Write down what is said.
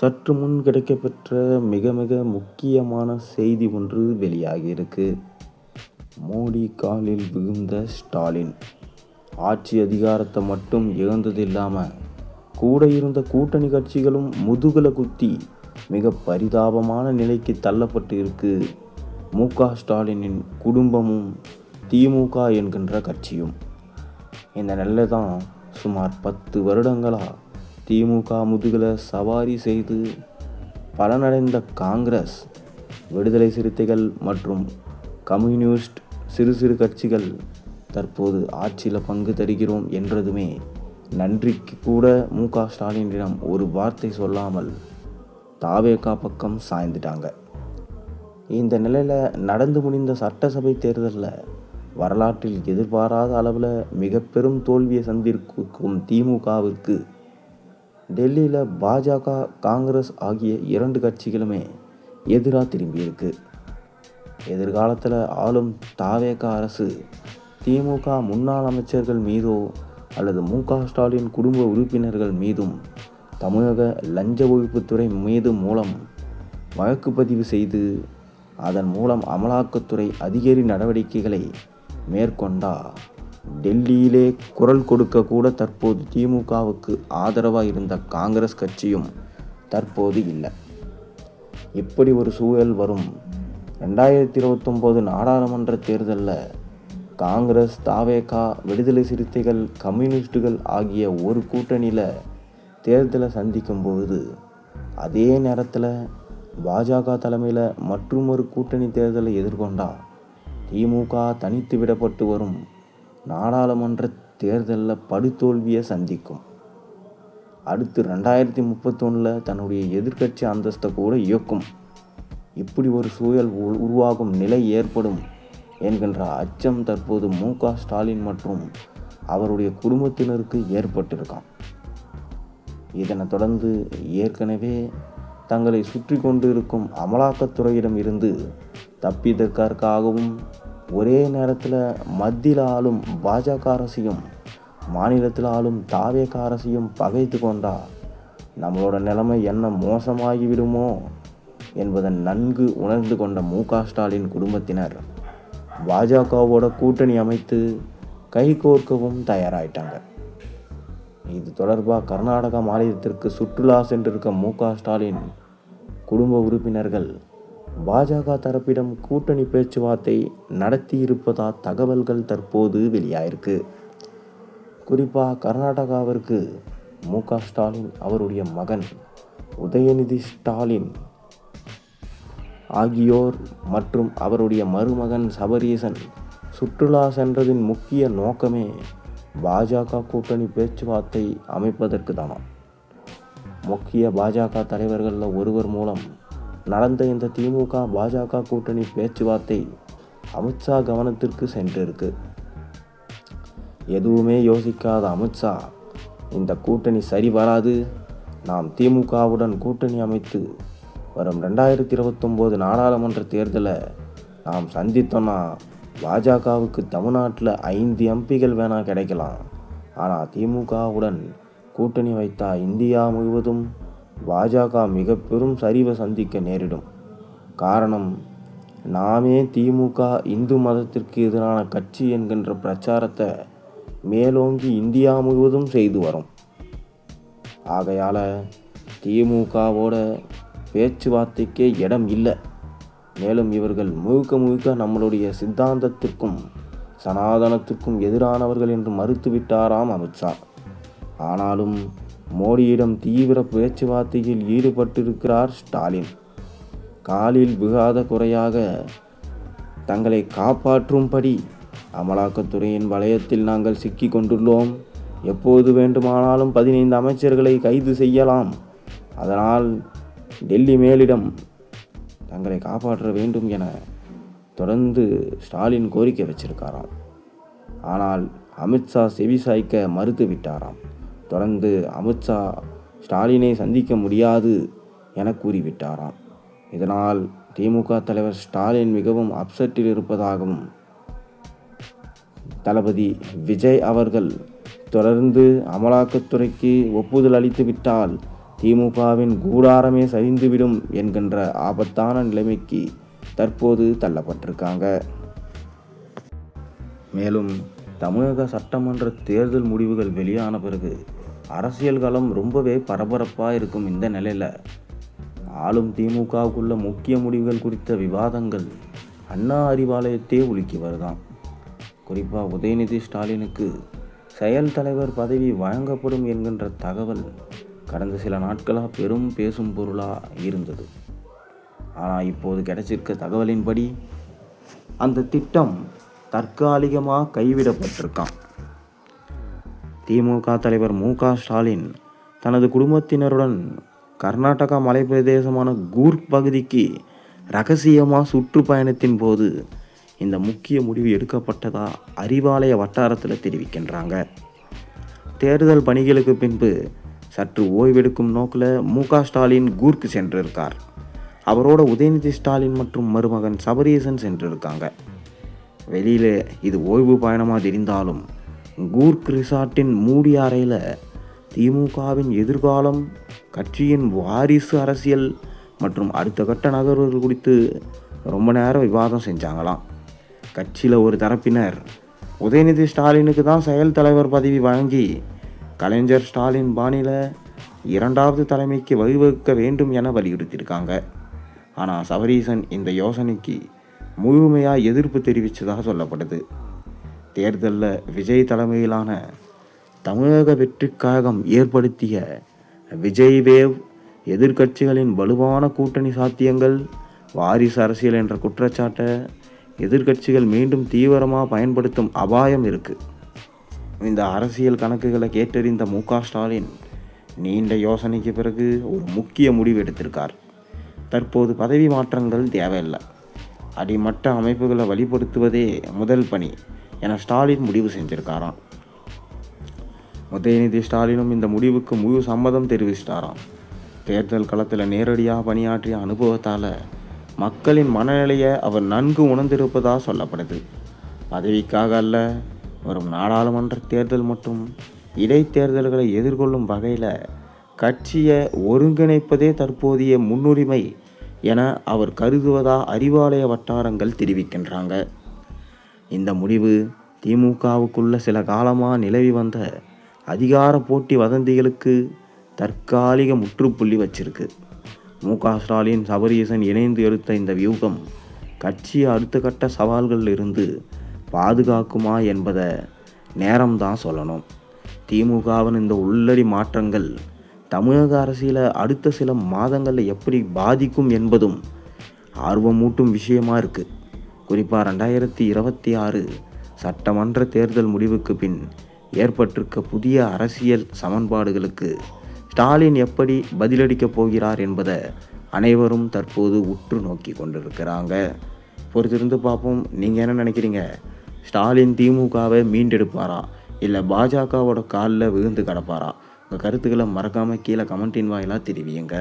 சற்று முன் கிடைக்கப்பெற்ற மிக மிக முக்கியமான செய்தி ஒன்று வெளியாகியிருக்கு. மோடி காலில் விழுந்த ஸ்டாலின் ஆட்சி அதிகாரத்தை மட்டும் இழந்தது இல்லாமல் கூட இருந்த கூட்டணி கட்சிகளும் முதுகுல குத்தி மிக பரிதாபமான நிலைக்கு தள்ளப்பட்டு இருக்கு. மு.க. ஸ்டாலினின் குடும்பமும் திமுக என்கின்ற கட்சியும். இந்த நிலையில தான் சுமார் 10 வருடங்களாக திமுக முதுகில் சவாரி செய்து பலனடைந்த காங்கிரஸ், விடுதலை சிறுத்தைகள் மற்றும் கம்யூனிஸ்ட் சிறு சிறு கட்சிகள் தற்போது ஆட்சியில் பங்கு தருகிறோம் என்றதுமே நன்றிக்கு கூட மு.க. ஸ்டாலினிடம் ஒரு வார்த்தை சொல்லாமல் தாவேகா பக்கம் சாய்ந்துட்டாங்க. இந்த நிலையில் நடந்து முடிந்த சட்டசபை தேர்தலில் வரலாற்றில் எதிர்பாராத அளவில் மிக பெரும் தோல்வியை சந்திக்கும் திமுகவிற்கு டெல்லியில் பாஜக, காங்கிரஸ் ஆகிய 2 கட்சிகளுமே எதிராக திரும்பியிருக்கு. எதிர்காலத்தில் ஆளும் தாவேகா அரசு திமுக முன்னாள் அமைச்சர்கள் மீதோ அல்லது மு.க. ஸ்டாலின் குடும்ப உறுப்பினர்கள் மீதும் தமிழக லஞ்ச ஒழிப்புத்துறை மூலம் வழக்கு பதிவு செய்து அதன் மூலம் அமலாக்கத்துறை அதிகாரி நடவடிக்கைகளை மேற்கொண்டா டெல்லியிலே குரல் கொடுக்க கூட தற்போது திமுகவுக்கு ஆதரவாக இருந்த காங்கிரஸ் கட்சியும் தற்போது இல்லை. இப்படி ஒரு சூழல் வரும் 2029 நாடாளுமன்ற தேர்தலில் காங்கிரஸ், தாவேகா, விடுதலை சிறுத்தைகள், கம்யூனிஸ்டுகள் ஆகிய ஒரு கூட்டணியில் தேர்தலை சந்திக்கும் பொழுது அதே நேரத்தில் பாஜக தலைமையில் மற்றொரு கூட்டணி தேர்தலை எதிர்கொண்டா திமுக தனித்து விடப்பட்டு வரும் நாடாளுமன்ற தேர்தலில் படுதோல்வியை சந்திக்கும். அடுத்து 2031 தன்னுடைய எதிர்க்கட்சி அந்தஸ்தை கூட இயக்கும். இப்படி ஒரு சூழல் உருவாகும் நிலை ஏற்படும் என்கின்ற அச்சம் தற்போது மு.க. ஸ்டாலின் மற்றும் அவருடைய குடும்பத்தினருக்கு ஏற்பட்டிருக்கான். இதனை தொடர்ந்து ஏற்கனவே தங்களை சுற்றி கொண்டு இருக்கும் அமலாக்கத்துறையிடம் இருந்து தப்பிதற்காகவும் ஒரே நேரத்தில் மத்தியில் ஆளும் பாஜக அரசையும் மாநிலத்தில் ஆளும் தாவேகா அரசையும் பகைத்து கொண்டா நம்மளோட நிலைமை என்ன மோசமாகிவிடுமோ என்பதை நன்கு உணர்ந்து கொண்ட மு.க. ஸ்டாலின் குடும்பத்தினர் பாஜகவோட கூட்டணி அமைத்து கைகோர்க்கவும் தயாராயிட்டாங்க. இது தொடர்பாக கர்நாடகா மாநிலத்திற்கு சுற்றுலா சென்றிருக்க மு.க. ஸ்டாலின் குடும்ப உறுப்பினர்கள் பாஜக தரப்பிடம் கூட்டணி பேச்சுவார்த்தை நடத்தியிருப்பதா தகவல்கள் தற்போது வெளியாயிருக்கு. குறிப்பாக கர்நாடகாவிற்கு மு.க. ஸ்டாலின், அவருடைய மகன் உதயநிதி ஸ்டாலின் ஆகியோர் மற்றும் அவருடைய மருமகன் சபரீசன் சுற்றுலா சென்றதின் முக்கிய நோக்கமே பாஜக கூட்டணி பேச்சுவார்த்தை அமைப்பதற்கு தானா. முக்கிய பாஜக தலைவர்களில் ஒருவர் மூலம் நடந்த இந்த திமுக பாஜக கூட்டணி பேச்சுவார்த்தை அமித்ஷா கவனத்திற்கு சென்றிருக்கு. எதுவுமே யோசிக்காத அமித்ஷா, இந்த கூட்டணி சரி வராது, நாம் திமுகவுடன் கூட்டணி அமைத்து வரும் 2029 நாடாளுமன்ற தேர்தலை நாம் சந்தித்தோன்னா பாஜகவுக்கு தமிழ்நாட்டில் 5 எம்பிகள் வேணா கிடைக்கலாம், ஆனால் திமுகவுடன் கூட்டணி வைத்தா இந்தியா முழுவதும் பாஜக மிக பெரும் சரிவை சந்திக்க நேரிடும். காரணம், நாமே திமுக இந்து மதத்திற்கு எதிரான கட்சி என்கின்ற பிரச்சாரத்தை மேலோங்கி இந்தியா முழுவதும் செய்து வரும். ஆகையால் திமுகவோட பேச்சுவார்த்தைக்கே இடம் இல்லை. மேலும் இவர்கள் முழுக்க நம்மளுடைய சித்தாந்தத்திற்கும் சனாதனத்திற்கும் எதிரானவர்கள் என்று மறுத்துவிட்டாராம் அமித்ஷா. ஆனாலும் மோடியிடம் தீவிர பேச்சுவார்த்தையில் ஈடுபட்டிருக்கிறார் ஸ்டாலின். காலில் விழாத குறையாக தங்களை காப்பாற்றும்படி அமலாக்கத்துறையின் வளையத்தில் நாங்கள் சிக்கி கொண்டுள்ளோம், எப்போது வேண்டுமானாலும் 15 அமைச்சர்களை கைது செய்யலாம், அதனால் டெல்லி மேலிடம் தங்களை காப்பாற்ற வேண்டும் என தொடர்ந்து ஸ்டாலின் கோரிக்கை வச்சிருக்காராம். ஆனால் அமித்ஷா செவிசாய்க்க மறுத்து விட்டாராம். தொடர்ந்து அமித்ஷா ஸ்டாலினை சந்திக்க முடியாது என கூறிவிட்டாராம். இதனால் திமுக தலைவர் ஸ்டாலின் மிகவும் அப்செட்டில் இருப்பதாகவும் தளபதி விஜய் அவர்கள் தொடர்ந்து அமலாக்கத்துறைக்கு ஒப்புதல் அளித்து விட்டால் திமுகவின் கூடாரமே சரிந்துவிடும் என்கின்ற ஆபத்தான நிலைமைக்கு தற்போது தள்ளப்பட்டிருக்காங்க. மேலும் தமிழக சட்டமன்ற தேர்தல் முடிவுகள் வெளியான பிறகு அரசியல் களம் ரொம்பவே பரபரப்பாக இருக்கும். இந்த நிலையில் ஆளும் திமுகவுக்குள்ள முக்கிய முடிவுகள் குறித்த விவாதங்கள் அண்ணா அறிவாலயத்தையே உலுக்கி வருதான். குறிப்பாக உதயநிதி ஸ்டாலினுக்கு செயல் தலைவர் பதவி வழங்கப்படும் என்கின்ற தகவல் கடந்த சில நாட்களாக பெரும் பேசும் பொருளாக இருந்தது. ஆனால் இப்போது கிடைச்சிருக்க தகவலின்படி அந்த திட்டம் தற்காலிகமாக கைவிடப்பட்டிருக்கான். திமுக தலைவர் மு.க. ஸ்டாலின் தனது குடும்பத்தினருடன் கர்நாடகா மலைப்பிரதேசமான கூர்க் பகுதிக்கு இரகசியமாக சுற்றுப்பயணத்தின் போது இந்த முக்கிய முடிவு எடுக்கப்பட்டதா அறிவாலய வட்டாரத்தில் தெரிவிக்கின்றாங்க. தேர்தல் பணிகளுக்கு பின்பு சற்று ஓய்வெடுக்கும் நோக்கில் மு.க. ஸ்டாலின் கூர்க் சென்றிருக்கார். அவரோட உதயநிதி ஸ்டாலின் மற்றும் மருமகன் சபரீசன் சென்றிருக்காங்க. வெளியில் இது ஓய்வு பயணமாக தெரிந்தாலும் கூர்க் ரிசார்ட்டின் மூடிய அறையில் திமுகவின் எதிர்காலம், கட்சியின் வாரிசு அரசியல் மற்றும் அடுத்த கட்ட நகர்வுகள் குறித்து ரொம்ப நேரம் விவாதம் செஞ்சாங்களாம். கட்சியில் ஒரு தரப்பினர் உதயநிதி ஸ்டாலினுக்கு தான் செயல் தலைவர் பதவி வழங்கி கலைஞர் ஸ்டாலின் பாணியில் இரண்டாவது தலைமைக்கு வழிவகுக்க வேண்டும் என வலியுறுத்தியிருக்காங்க. ஆனால் சபரீசன் இந்த யோசனைக்கு முழுமையாக எதிர்ப்பு தெரிவித்ததாக சொல்லப்படுது. தேர்தலில் விஜய் தலைமையிலான தமிழக வெற்றிக் கழகம் ஏற்படுத்திய விஜய் வேவ், எதிர்க்கட்சிகளின் வலுவான கூட்டணி சாத்தியங்கள், வாரிசு அரசியல் என்ற குற்றச்சாட்டை எதிர்க்கட்சிகள் மீண்டும் தீவிரமாக பயன்படுத்தும் அபாயம் இருக்குது. இந்த அரசியல் கணக்குகளை கேட்டறிந்த மு.க. ஸ்டாலின் நீண்ட யோசனைக்கு பிறகு ஒரு முக்கிய முடிவு எடுத்திருக்கார். தற்போது பதவி மாற்றங்கள் தேவையில்லை, அடிமட்ட அமைப்புகளை வழிபடுத்துவதே முதல் பணி என ஸ்டாலின் முடிவு செஞ்சிருக்காராம். உதயநிதி ஸ்டாலினும் இந்த முடிவுக்கு முழு சம்மதம் தெரிவிச்சிட்டாராம். தேர்தல் களத்தில் நேரடியாக பணியாற்றிய அனுபவத்தால் மக்களின் மனநிலையை அவர் நன்கு உணர்ந்திருப்பதாக சொல்லப்படுது. பதவிக்காக அல்ல, வரும் நாடாளுமன்ற தேர்தல் மற்றும் இடைத்தேர்தல்களை எதிர்கொள்ளும் வகையில் கட்சியை ஒருங்கிணைப்பதே தற்போதைய முன்னுரிமை என அவர் கருதுவதாக அறிவாலய வட்டாரங்கள் தெரிவிக்கின்றாங்க. இந்த முடிவு திமுகவுக்குள்ள சில காலமாக நிலவி வந்த அதிகார போட்டி வதந்திகளுக்கு தற்காலிக முற்றுப்புள்ளி வச்சிருக்கு. மு.க. ஸ்டாலின், சபரீசன் இணைந்து எடுத்த இந்த வியூகம் கட்சியை அடுத்த கட்ட சவால்களில் இருந்து பாதுகாக்குமா என்பதை நேரம்தான் சொல்லணும். திமுகவின் இந்த உள்ளடி மாற்றங்கள் தமிழக அரசியலை அடுத்த சில மாதங்களில் எப்படி பாதிக்கும் என்பதும் ஆர்வமூட்டும் விஷயமா இருக்குது. குறிப்பாக 2026 சட்டமன்ற தேர்தல் முடிவுக்கு பின் ஏற்பட்டிருக்க புதிய அரசியல் சமன்பாடுகளுக்கு ஸ்டாலின் எப்படி பதிலளிக்கப் போகிறார் என்பதை அனைவரும் தற்போது உற்று நோக்கி கொண்டிருக்கிறாங்க. பொறுத்திருந்து பார்ப்போம். நீங்கள் என்ன நினைக்கிறீங்க? ஸ்டாலின் திமுகவை மீண்டெடுப்பாரா, இல்லை பாஜகவோட காலில் விழுந்து கிடப்பாரா? உங்கள் கருத்துக்களை மறக்காமல் கீழே கமெண்டின் வாயிலாக தெரிவியுங்க.